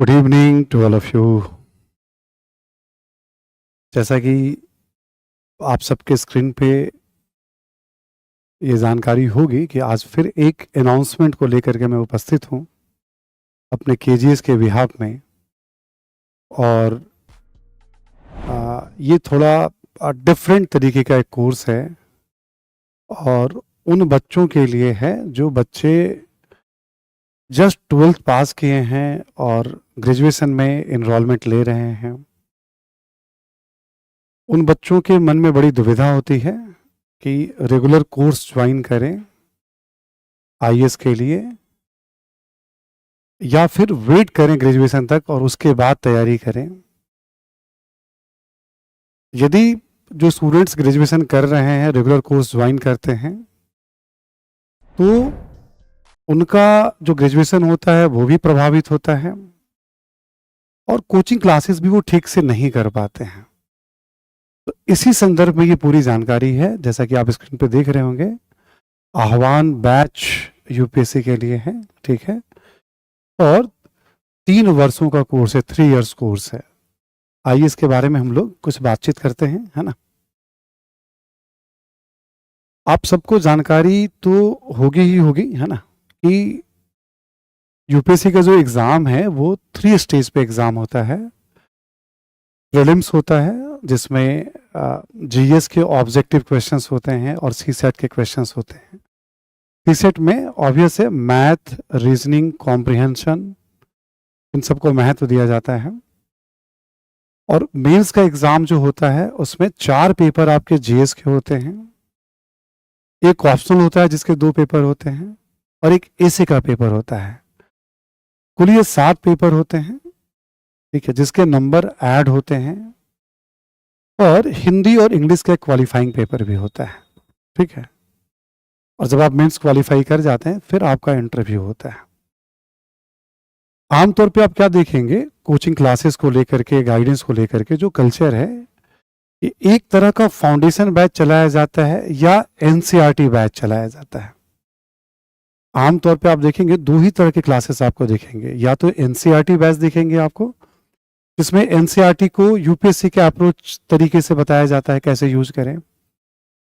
Good evening to all of you. जैसा कि आप सबके स्क्रीन पे ये जानकारी होगी कि आज फिर एक अनाउंसमेंट को लेकर के मैं उपस्थित हूँ अपने केजीएस के बिहाफ में। और ये थोड़ा डिफरेंट तरीके का एक कोर्स है और उन बच्चों के लिए है जो बच्चे जस्ट 12th पास किए हैं और ग्रेजुएशन में इनरोलमेंट ले रहे हैं। उन बच्चों के मन में बड़ी दुविधा होती है कि रेगुलर कोर्स ज्वाइन करें आईएएस के लिए या फिर वेट करें ग्रेजुएशन तक और उसके बाद तैयारी करें। यदि जो स्टूडेंट्स ग्रेजुएशन कर रहे हैं रेगुलर कोर्स ज्वाइन करते हैं तो उनका जो ग्रेजुएशन होता है वो भी प्रभावित होता है और कोचिंग क्लासेस भी वो ठीक से नहीं कर पाते हैं। तो इसी संदर्भ में ये पूरी जानकारी है, जैसा कि आप स्क्रीन पे देख रहे होंगे। आह्वान बैच यूपीएससी के लिए है, ठीक है, और 3 वर्षों का कोर्स है, 3 इयर्स कोर्स है। आइए इसके बारे में हम लोग कुछ बातचीत करते हैं, है ना। आप सबको जानकारी तो होगी ही होगी, है ना, कि यूपीएससी का जो एग्ज़ाम है वो 3 स्टेज पे एग्ज़ाम होता है। प्रीलिम्स होता है जिसमें जीएस के ऑब्जेक्टिव क्वेश्चंस होते हैं और सीसेट के क्वेश्चंस होते हैं। सीसेट में ऑब्वियस है मैथ, रीजनिंग, कॉम्प्रिहेंशन, इन सबको महत्व दिया जाता है। और मेंस का एग्ज़ाम जो होता है उसमें 4 पेपर आपके जीएस के होते हैं, एक ऑप्शनल होता है जिसके 2 पेपर होते हैं और एक एसे का पेपर होता है। कुल ये 7 पेपर होते हैं, ठीक है, जिसके नंबर ऐड होते हैं और हिंदी और इंग्लिश का क्वालिफाइंग पेपर भी होता है, ठीक है। और जब आप मेंस क्वालिफाई कर जाते हैं फिर आपका इंटरव्यू होता है। आमतौर पे आप क्या देखेंगे कोचिंग क्लासेस को लेकर के, गाइडेंस को लेकर के जो कल्चर है, ये एक तरह का फाउंडेशन बैच चलाया जाता है या एनसीईआरटी बैच चलाया जाता है। आमतौर पे आप देखेंगे 2 ही तरह के क्लासेस आपको दिखेंगे, या तो एनसीईआरटी बैच दिखेंगे आपको जिसमें एनसीईआरटी को यूपीएससी के अप्रोच तरीके से बताया जाता है कैसे यूज करें,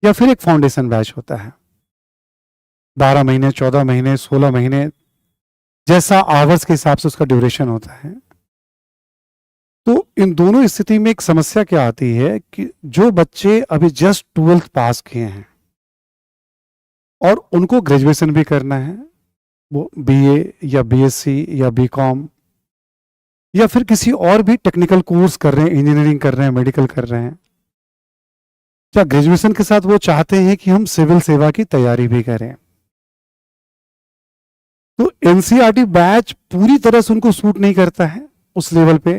या फिर एक फाउंडेशन बैच होता है 12 महीने, 14 महीने, 16 महीने, जैसा आवर्स के हिसाब से उसका ड्यूरेशन होता है। तो इन दोनों स्थिति में एक समस्या क्या आती है कि जो बच्चे अभी जस्ट 12th पास किए हैं और उनको ग्रेजुएशन भी करना है, वो बीए या बीएससी या बीकॉम या फिर किसी और भी टेक्निकल कोर्स कर रहे हैं, इंजीनियरिंग कर रहे हैं, मेडिकल कर रहे हैं, या ग्रेजुएशन के साथ वो चाहते हैं कि हम सिविल सेवा की तैयारी भी करें, तो एनसीईआरटी बैच पूरी तरह से उनको सूट नहीं करता है उस लेवल पे,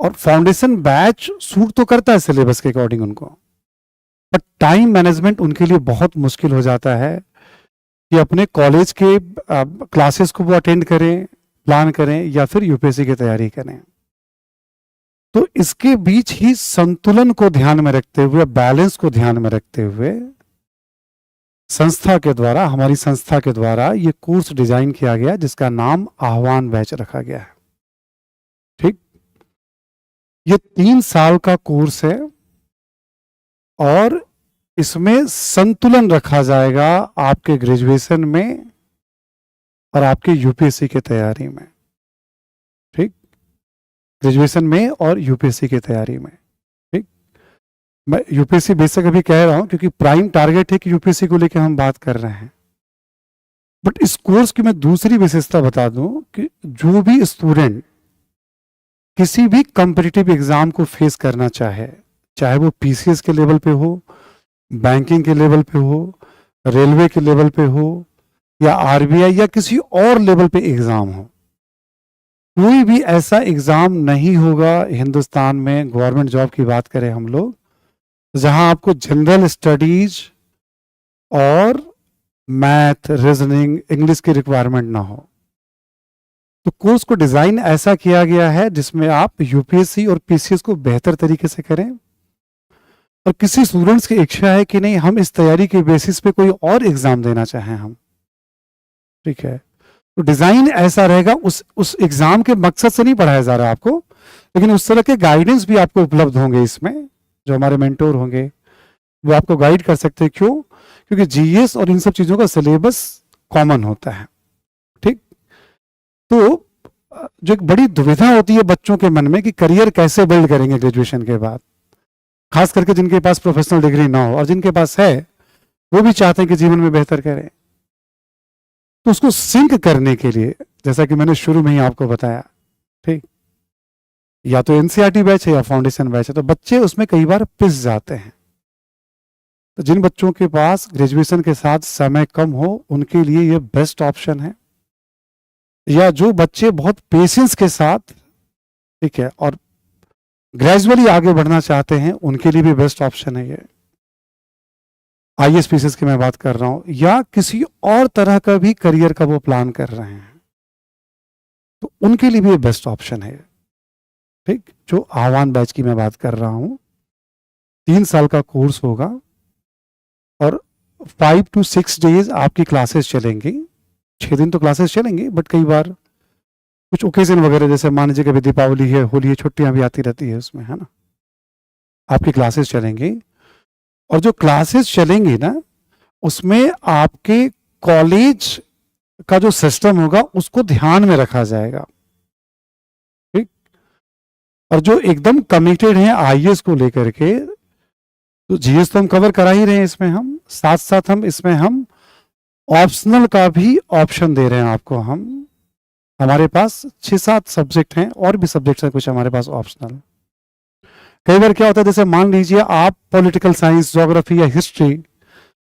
और फाउंडेशन बैच सूट तो करता है सिलेबस के अकॉर्डिंग उनको, बट टाइम मैनेजमेंट उनके लिए बहुत मुश्किल हो जाता है कि अपने कॉलेज के क्लासेस को वो अटेंड करें, प्लान करें या फिर यूपीएससी की तैयारी करें। तो इसके बीच ही संतुलन को ध्यान में रखते हुए, बैलेंस को ध्यान में रखते हुए संस्था के द्वारा, हमारी संस्था के द्वारा ये कोर्स डिजाइन किया गया जिसका नाम आह्वान बैच रखा गया है, ठीक। ये 3 साल का कोर्स है और इसमें संतुलन रखा जाएगा आपके ग्रेजुएशन में और आपके यूपीएससी की तैयारी में, ठीक, ग्रेजुएशन में और यूपीएससी की तैयारी में, ठीक। मैं यूपीएससी बेसिक अभी कह रहा हूं क्योंकि प्राइम टारगेट है कि यूपीएससी को लेकर हम बात कर रहे हैं, बट इस कोर्स की मैं दूसरी विशेषता बता दूं कि जो भी स्टूडेंट किसी भी कॉम्पिटिटिव एग्जाम को फेस करना चाहे, चाहे वो पीसीएस के लेवल पे हो, बैंकिंग के लेवल पे हो, रेलवे के लेवल पे हो, या आरबीआई या किसी और लेवल पे एग्जाम हो, कोई भी ऐसा एग्जाम नहीं होगा हिंदुस्तान में, गवर्नमेंट जॉब की बात करें हम लोग, जहां आपको जनरल स्टडीज और मैथ, रीजनिंग, इंग्लिश की रिक्वायरमेंट ना हो। तो कोर्स को डिजाइन ऐसा किया गया है जिसमें आप यूपीएससी और पीसीएस को बेहतर तरीके से करें, और किसी स्टूडेंट्स की इच्छा है कि नहीं हम इस तैयारी के बेसिस पे कोई और एग्जाम देना चाहें हम, ठीक है, तो डिजाइन ऐसा रहेगा, उस एग्जाम के मकसद से नहीं पढ़ाया जा रहा आपको, लेकिन उस तरह के गाइडेंस भी आपको उपलब्ध होंगे इसमें। जो हमारे मेंटोर होंगे वो आपको गाइड कर सकते हैं। क्यों? क्योंकि जीएस और इन सब चीजों का सिलेबस कॉमन होता है। ठीक, तो जो एक बड़ी दुविधा होती है बच्चों के मन में कि करियर कैसे बिल्ड करेंगे ग्रेजुएशन के बाद, खास करके जिनके पास प्रोफेशनल डिग्री ना हो, और जिनके पास है वो भी चाहते हैं कि जीवन में बेहतर करें। तो उसको सिंक करने के लिए, जैसा कि मैंने शुरू में ही आपको बताया, ठीक, या तो एनसीईआरटी बैच है या फाउंडेशन बैच है, तो बच्चे उसमें कई बार पिस जाते हैं। तो जिन बच्चों के पास ग्रेजुएशन के साथ समय कम हो उनके लिए ये बेस्ट ऑप्शन है, या जो बच्चे बहुत पेशेंस के साथ, ठीक है, और ग्रेजुअली आगे बढ़ना चाहते हैं उनके लिए भी बेस्ट ऑप्शन है ये। आईएएस की मैं बात कर रहा हूं, या किसी और तरह का भी करियर का वो प्लान कर रहे हैं तो उनके लिए भी बेस्ट ऑप्शन है। ठीक, जो आह्वान बैच की मैं बात कर रहा हूं, 3 साल का कोर्स होगा और 5 to 6 डेज आपकी क्लासेस चलेंगी। 6 दिन तो क्लासेस चलेंगी, बट कई बार कुछ ओकेजन वगैरह, जैसे मान लीजिए कभी दीपावली है, होली है, छुट्टियां भी आती रहती है उसमें, है ना, आपकी क्लासेस चलेंगी। और जो क्लासेस चलेंगी ना, उसमें आपके कॉलेज का जो सिस्टम होगा उसको ध्यान में रखा जाएगा। ठीक, और जो एकदम कमिटेड है आईएएस को लेकर के, तो जीएस तो हम कवर करा ही रहे हैं इसमें, हम साथ साथ हम इसमें हम ऑप्शनल का भी ऑप्शन दे रहे हैं आपको। हम हमारे पास 6-7 सब्जेक्ट हैं, और भी सब्जेक्ट्स हैं कुछ हमारे पास ऑप्शनल। कई बार क्या होता है, जैसे मान लीजिए आप पॉलिटिकल साइंस, ज्योग्राफी या हिस्ट्री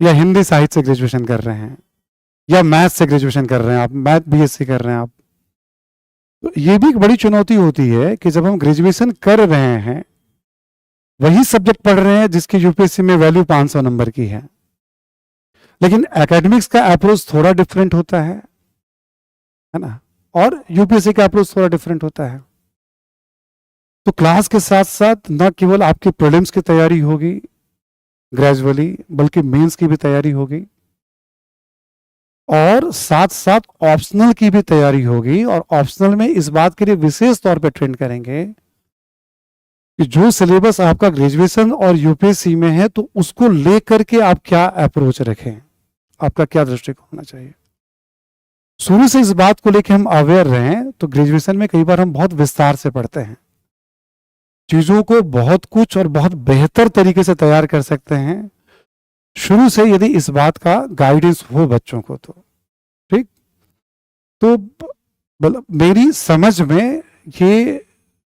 या हिंदी साहित्य से ग्रेजुएशन कर रहे हैं, या मैथ से ग्रेजुएशन कर रहे हैं, आप मैथ बीएससी कर रहे हैं आप, तो ये भी एक बड़ी चुनौती होती है कि जब हम ग्रेजुएशन कर रहे हैं वही सब्जेक्ट पढ़ रहे हैं जिसकी यूपीएससी में वैल्यू 500 नंबर की है, लेकिन एकेडमिक्स का अप्रोच थोड़ा डिफरेंट होता है ना, और यूपीएससी का अप्रोच थोड़ा डिफरेंट होता है। तो क्लास के साथ साथ न केवल आपकी प्रीलिम्स की तैयारी होगी ग्रेजुअली, बल्कि मेंस की भी तैयारी होगी, और साथ साथ ऑप्शनल की भी तैयारी होगी। और ऑप्शनल में इस बात के लिए विशेष तौर पे ट्रेंड करेंगे कि जो सिलेबस आपका ग्रेजुएशन और यूपीएससी में है, तो उसको लेकर के आप क्या अप्रोच रखें, आपका क्या दृष्टिकोण होना चाहिए। शुरू से इस बात को लेकर हम अवेयर रहें, तो ग्रेजुएशन में कई बार हम बहुत विस्तार से पढ़ते हैं, चीजों को बहुत कुछ और बहुत बेहतर तरीके से तैयार कर सकते हैं शुरू से, यदि इस बात का गाइडेंस हो बच्चों को तो। ठीक, तो मेरी समझ में ये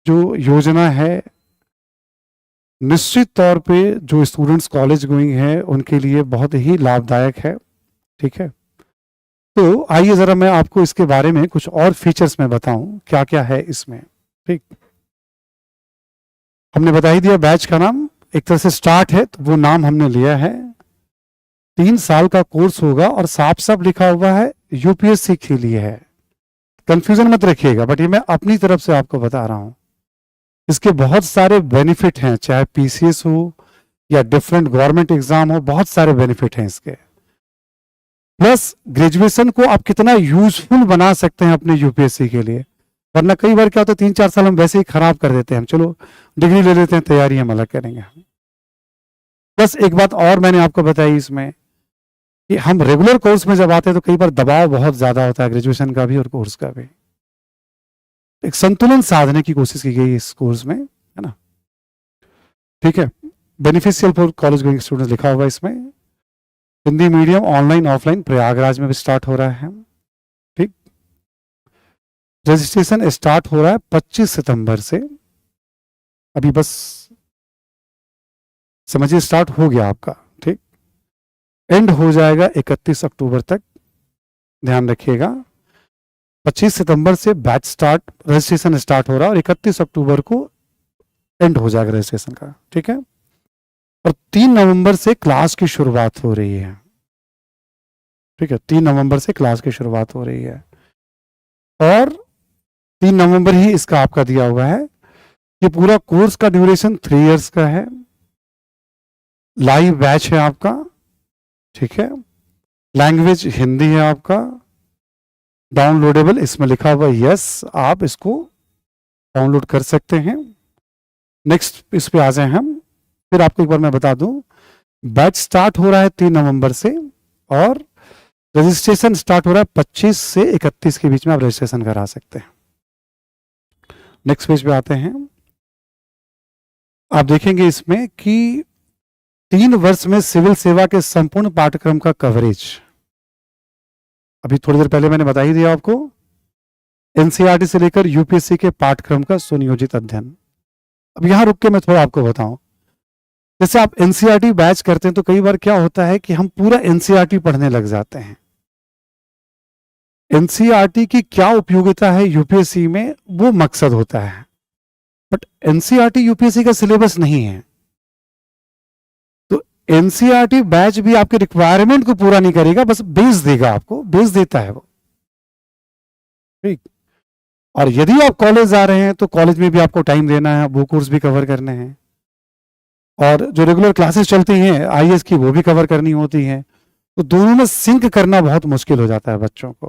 जो योजना है, निश्चित तौर पे जो स्टूडेंट्स कॉलेज गोइंग है उनके लिए बहुत ही लाभदायक है। ठीक है, तो आइए जरा मैं आपको इसके बारे में कुछ और फीचर्स में बताऊं क्या क्या है इसमें। ठीक, हमने बता ही दिया बैच का नाम एक तरह से स्टार्ट है, तो वो नाम हमने लिया है। 3 साल का कोर्स होगा और साफ साफ लिखा हुआ है यूपीएससी के लिए है, कंफ्यूजन मत रखिएगा, बट ये मैं अपनी तरफ से आपको बता रहा हूं। इसके बहुत सारे बेनिफिट हैं, चाहे पीसीएस हो या डिफरेंट गवर्नमेंट एग्जाम हो, बहुत सारे बेनिफिट हैं इसके। प्लस ग्रेजुएशन को आप कितना यूजफुल बना सकते हैं अपने यूपीएससी के लिए, वरना कई बार क्या होता है 3-4 साल हम वैसे ही खराब कर देते हैं, हम चलो डिग्री ले लेते हैं, तैयारी हम अलग करेंगे। प्लस एक बात और मैंने आपको बताई इसमें कि हम रेगुलर कोर्स में जब आते हैं तो कई बार दबाव बहुत ज्यादा होता है, ग्रेजुएशन का भी और कोर्स का भी। एक संतुलन साधने की कोशिश की गई इस कोर्स में, है ना। ठीक है, beneficial for college going students लिखा हुआ इसमें। Hindi medium online offline Prayagraj में भी स्टार्ट हो रहा है। ठीक, रजिस्ट्रेशन स्टार्ट हो रहा है 25 सितंबर से, अभी बस समझिए स्टार्ट हो गया आपका। ठीक, एंड हो जाएगा 31 अक्टूबर तक, ध्यान रखिएगा। 25 सितंबर से बैच स्टार्ट, रजिस्ट्रेशन स्टार्ट हो रहा है और 31 अक्टूबर को एंड हो जाएगा रजिस्ट्रेशन का। ठीक है, और 3 नवंबर से क्लास की शुरुआत हो रही है। ठीक है, 3 नवंबर से क्लास की शुरुआत हो रही है, और 3 नवंबर ही इसका आपका दिया हुआ है। ये पूरा कोर्स का ड्यूरेशन 3 इयर्स का है, लाइव बैच है आपका। ठीक है, लैंग्वेज हिंदी है आपका, डाउनलोडेबल इसमें लिखा हुआ यस, आप इसको डाउनलोड कर सकते हैं। नेक्स्ट इस पे आ जाए हम। फिर आपको एक बार मैं बता दूं, बैच स्टार्ट हो रहा है 3 नवंबर से और रजिस्ट्रेशन स्टार्ट हो रहा है 25 से 31 के बीच में, आप रजिस्ट्रेशन करा सकते हैं। नेक्स्ट पेज पे आते हैं। आप देखेंगे इसमें कि 3 वर्ष में सिविल सेवा के संपूर्ण पाठ्यक्रम का कवरेज, अभी थोड़ी देर पहले मैंने बता ही दिया आपको, एनसीईआरटी से लेकर यूपीएससी के पाठ्यक्रम का सुनियोजित अध्ययन। अब यहां रुक के मैं थोड़ा आपको बताऊं, जैसे आप एनसीईआरटी बैच करते हैं तो कई बार क्या होता है कि हम पूरा एनसीईआरटी पढ़ने लग जाते हैं। एनसीईआरटी की क्या उपयोगिता है यूपीएससी में, वो मकसद होता है, बट एनसीईआरटी यूपीएससी का सिलेबस नहीं है। तो एनसीईआरटी बैच भी आपके रिक्वायरमेंट को पूरा नहीं करेगा, बस बेस देगा, आपको बेस देता है वो, ठीक। और यदि आप कॉलेज जा रहे हैं तो कॉलेज में भी आपको टाइम देना है, वो कोर्स भी कवर करने हैं, और जो रेगुलर क्लासेस चलती हैं आईएएस की वो भी कवर करनी होती हैं। तो दोनों में सिंक करना बहुत मुश्किल हो जाता है बच्चों को।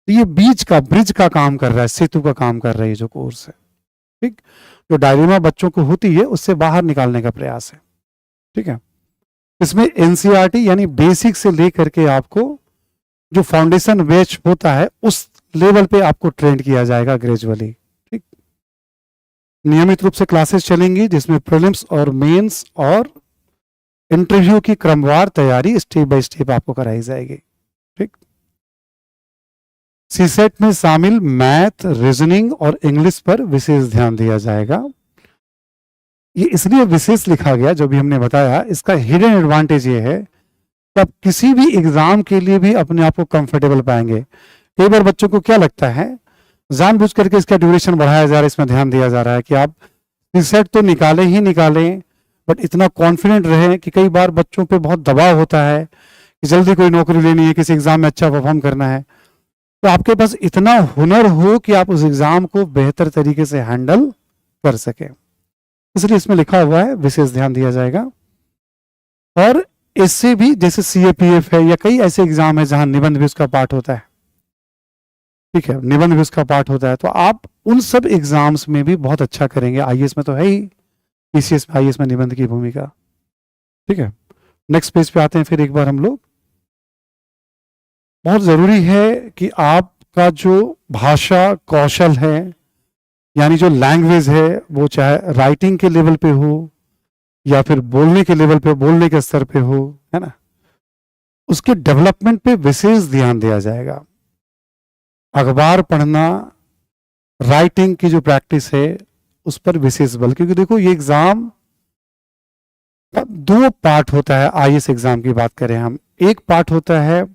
तो ये बीच का, ब्रिज का काम कर रहा है, सेतु का काम कर रही है जो कोर्स है, ठीक। जो डायलेमा बच्चों को होती है उससे बाहर निकालने का प्रयास है, ठीक है। इसमें एनसीईआरटी यानी बेसिक से लेकर के आपको जो फाउंडेशन बैच होता है उस लेवल पे आपको ट्रेन किया जाएगा ग्रेजुअली, ठीक। नियमित रूप से क्लासेस चलेंगी जिसमें प्रीलिम्स और मेंस और इंटरव्यू की क्रमवार तैयारी स्टेप बाय स्टेप आपको कराई जाएगी, ठीक। सीसेट में शामिल मैथ, रीजनिंग और इंग्लिश पर विशेष ध्यान दिया जाएगा। ये इसलिए विशेष लिखा गया, जो भी हमने बताया, इसका हिडन एडवांटेज ये है कि आप किसी भी एग्जाम के लिए भी अपने आप को कंफर्टेबल पाएंगे। कई बार बच्चों को क्या लगता है, जानबूझ करके इसका ड्यूरेशन बढ़ाया जा रहा है, इसमें ध्यान दिया जा रहा है कि आप सीसेट तो निकालें ही निकालें, बट इतना कॉन्फिडेंट रहे कि कई बार बच्चों पे बहुत दबाव होता है कि जल्दी कोई नौकरी लेनी है, किसी एग्जाम में अच्छा परफॉर्म करना है। तो आपके पास इतना हुनर हो कि आप उस एग्जाम को बेहतर तरीके से हैंडल कर सके, इसलिए इसमें लिखा हुआ है विशेष ध्यान दिया जाएगा। और इससे भी जैसे सीएपीएफ है या कई ऐसे एग्जाम है जहां निबंध भी उसका पार्ट होता है, ठीक है, निबंध भी उसका पार्ट होता है, तो आप उन सब एग्जाम्स में भी बहुत अच्छा करेंगे। आईएएस में तो है ही, पीसीएस में, आईएएस में निबंध की भूमिका, ठीक है। नेक्स्ट पेज पे आते हैं फिर एक बार हम लोग। बहुत जरूरी है कि आपका जो भाषा कौशल है, यानी जो लैंग्वेज है, वो चाहे राइटिंग के लेवल पे हो या फिर बोलने के लेवल पे, बोलने के स्तर पे हो, है ना, उसके डेवलपमेंट पे विशेष ध्यान दिया जाएगा। अखबार पढ़ना, राइटिंग की जो प्रैक्टिस है उस पर विशेष बल, क्योंकि देखो ये एग्जाम का 2 पार्ट होता है। आईएएस एग्जाम की बात करें हम, एक पार्ट होता है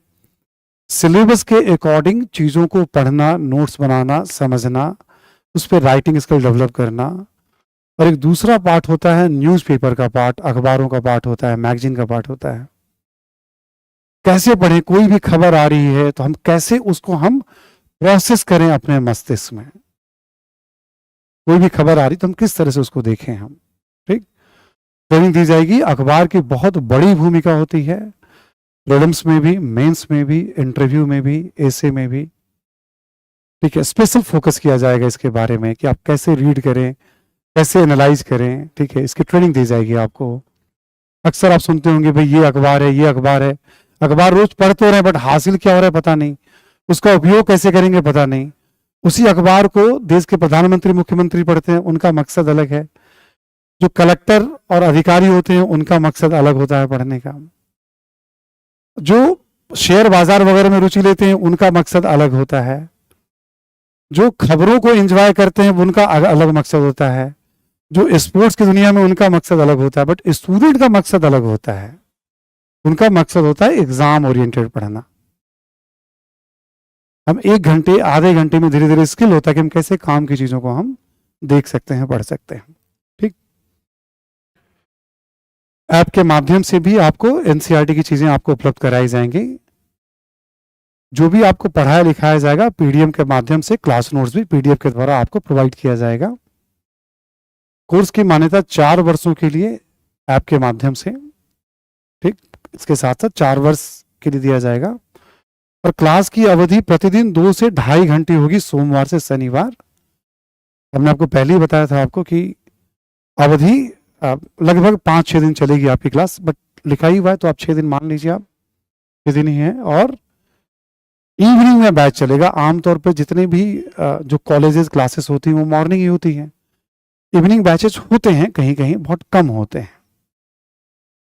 सिलेबस के अकॉर्डिंग चीजों को पढ़ना, नोट्स बनाना, समझना, उस पर राइटिंग स्किल डेवलप करना, और एक दूसरा पार्ट होता है न्यूज़पेपर का पार्ट, अखबारों का पार्ट होता है, मैगजीन का पार्ट होता है। कैसे पढ़ें, कोई भी खबर आ रही है तो हम कैसे उसको हम प्रोसेस करें अपने मस्तिष्क में, कोई भी खबर आ रही तो हम किस तरह से उसको देखें हम, ठीक। ट्रेनिंग दी जाएगी। अखबार की बहुत बड़ी भूमिका होती है, प्रीलिम्स में भी, मेंस में भी, इंटरव्यू में भी, एसे में भी, ठीक है। स्पेशल फोकस किया जाएगा इसके बारे में कि आप कैसे रीड करें, कैसे एनालाइज करें, ठीक है, इसकी ट्रेनिंग दी जाएगी आपको। अक्सर आप सुनते होंगे भाई ये अखबार है, ये अखबार है, अखबार रोज पढ़ते रहे बट हासिल क्या हो रहा है पता नहीं, उसका उपयोग कैसे करेंगे पता नहीं। उसी अखबार को देश के प्रधानमंत्री, मुख्यमंत्री पढ़ते हैं, उनका मकसद अलग है। जो कलेक्टर और अधिकारी होते हैं उनका मकसद अलग होता है पढ़ने का। जो शेयर बाजार वगैरह में रुचि लेते हैं उनका मकसद अलग होता है। जो खबरों को एंजॉय करते हैं उनका अलग मकसद होता है। जो स्पोर्ट्स की दुनिया में उनका मकसद अलग होता है, बट स्टूडेंट का मकसद अलग होता है। उनका मकसद होता है एग्जाम ओरिएंटेड पढ़ना। हम 1 घंटे, आधे घंटे में धीरे धीरे स्किल होता है कि हम कैसे काम की चीजों को हम देख सकते हैं, पढ़ सकते हैं, ठीक। ऐप के माध्यम से भी आपको एनसीईआरटी की चीजें आपको उपलब्ध कराई जाएंगी। जो भी आपको पढ़ाया लिखाया जाएगा पीडीएफ के माध्यम से, क्लास नोट्स भी पीडीएफ के द्वारा आपको प्रोवाइड किया जाएगा। कोर्स की मान्यता 4 वर्षों के लिए ऐप के माध्यम से, ठीक, इसके साथ साथ 4 वर्ष के लिए दिया जाएगा। और क्लास की अवधि प्रतिदिन 2 से 2.5 घंटे होगी, सोमवार से शनिवार। हमने आपको पहले ही बताया था आपको कि अवधि लगभग 5-6 दिन चलेगी आपकी क्लास, बट लिखा ही हुआ है तो आप 6 दिन मान लीजिए, आप 6 दिन ही है। और इवनिंग में बैच चलेगा। आमतौर पर जितने भी जो कॉलेजेस क्लासेस होती हैं वो मॉर्निंग ही होती हैं। इवनिंग बैचेस होते हैं, कहीं कहीं बहुत कम होते हैं,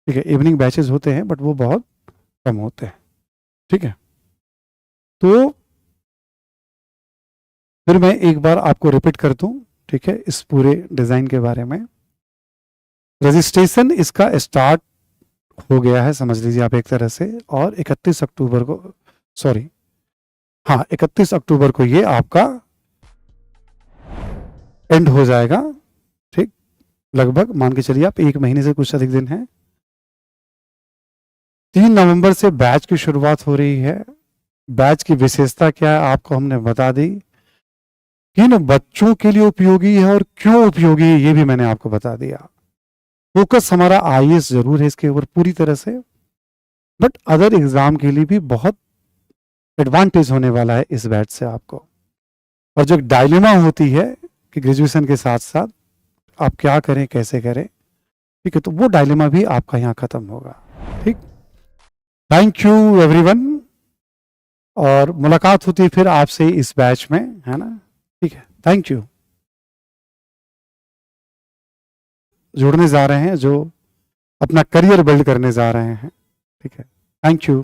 ठीक है। इवनिंग बैचेस होते हैं बट वो बहुत कम होते हैं, ठीक है। तो फिर मैं एक बार आपको रिपीट कर दूं, ठीक है, इस पूरे डिजाइन के बारे में। रजिस्ट्रेशन इसका स्टार्ट हो गया है, समझ लीजिए आप एक तरह से, और 31 अक्टूबर को, सॉरी हाँ 31 अक्टूबर को ये आपका एंड हो जाएगा, ठीक। लगभग मान के चलिए आप 1 महीने से कुछ अधिक दिन है। 3 नवंबर से बैच की शुरुआत हो रही है। बैच की विशेषता क्या है आपको हमने बता दी, किन बच्चों के लिए उपयोगी है और क्यों उपयोगी है ये भी मैंने आपको बता दिया। फोकस हमारा आईएएस जरूर है इसके ऊपर पूरी तरह से, बट अदर एग्जाम के लिए भी बहुत एडवांटेज होने वाला है इस बैच से आपको। और जो डायलेमा होती है कि ग्रेजुएशन के साथ साथ आप क्या करें कैसे करें, ठीक है, तो वो डायलेमा भी आपका यहाँ खत्म होगा, ठीक। थैंक यू एवरीवन, और मुलाकात होती है फिर आपसे इस बैच में, है ना, ठीक है। Thank you. जुड़ने जा रहे हैं जो अपना करियर बिल्ड करने जा रहे हैं, ठीक है। Thank you.